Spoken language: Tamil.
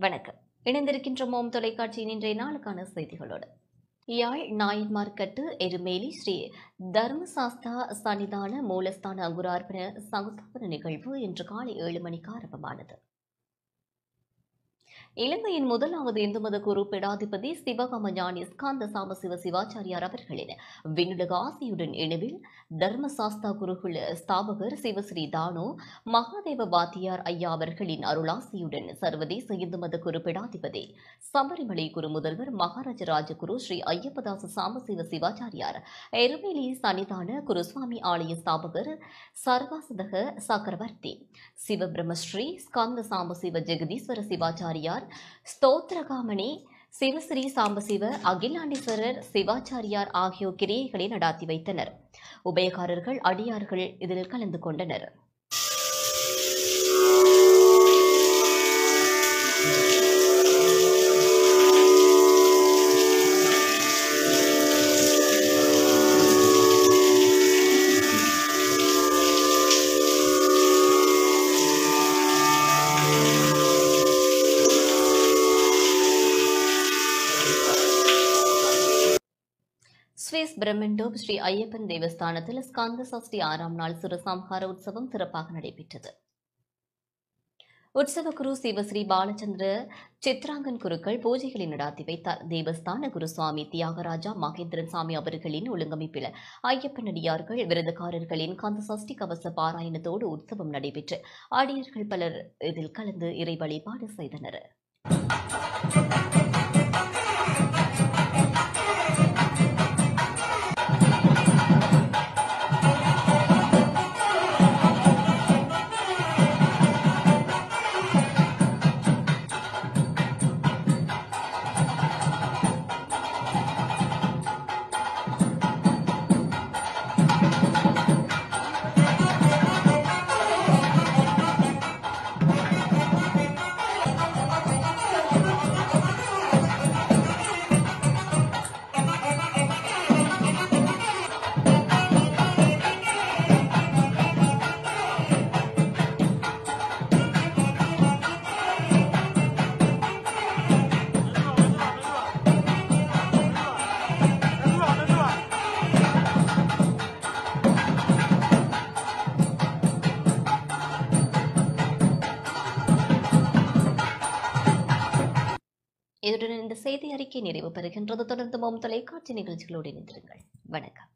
வணக்கம். இணைந்திருக்கின்றோம் தொலைக்காட்சியின் இன்றைய நாளுக்கான செய்திகளோடு. யாழ் நாயன்மார்கட்டு எருமேலி ஸ்ரீ தர்மசாஸ்தா சன்னிதான மூலஸ்தான அங்குரார்ப்பண சங்குஸ்தாபன நிகழ்வு இன்று காலை 7 மணிக்கு ஆரம்பமானது. இலங்கையின் முதலாவது இந்து மத குரு பீடாதிபதி சிவகாம ஞானி ஸ்காந்த சாமசிவ சிவாச்சாரியார் அவர்களின் விண்ணுலக ஆசியுடன் இணைவில் தர்மசாஸ்தா குருகுல ஸ்தாபகர் சிவஸ்ரீ தானோ மகாதேவ வாத்தியார் ஐயா அவர்களின் அருளாசியுடன் சர்வதேச இந்து மத குரு பீடாதிபதி சபரிமலை குரு முதல்வர் மகாராஜ ராஜகுரு ஸ்ரீ ஐயப்பதாச சாமசிவ சிவாச்சாரியார் எருமேலி சன்னிதான குருசுவாமி ஆலய ஸ்தாபகர் சர்வாசதக சக்கரவர்த்தி சிவபிரமஸ்ரீ ஸ்காந்த சாமசிவ ஜெகதீஸ்வர சிவாச்சாரியார் ஸ்தோத்திரகாமணி சிவஸ்ரீ சாம்பசிவ அகிலாண்டீஸ்வரர் சிவாச்சாரியார் ஆகியோர் கிரியைகளை நடாத்தி வைத்தனர். உபயகாரர்கள் அடியார்கள் இதில் கலந்து கொண்டனர். ஸ்வீஸ் பிரம்மண்டோப் ஸ்ரீ ஐயப்பன் தேவஸ்தானத்தில் ஸ்காந்த சஷ்டி 6ஆம் நாள் சுரசம்ஹார உற்சவம் சிறப்பாக நடைபெற்றது. உற்சவ குரு சிவஸ்ரீ பாலச்சந்திர சித்ராங்கன் குருக்கள் பூஜைகளை நடாத்தி வைத்தார். தேவஸ்தான குரு சுவாமி தியாகராஜா மகேந்திரன் சாமி அவர்களின் ஒழுங்கமைப்பில் ஐயப்பன் அடியார்கள் விருதுகாரர்களின் கந்த சஷ்டி கவச பாராயணத்தோடு உற்சவம் நடைபெற்று அடியார்கள் பலர் இதில் கலந்து இறை வழிபாடு செய்தனர். இதுடன் இந்த செய்தி அறிக்கை நிறைவு பெறுகின்றது. தொடர்ந்து தொலைக்காட்சி நிகழ்ச்சிகளோடு இணைந்திருங்கள். வணக்கம்.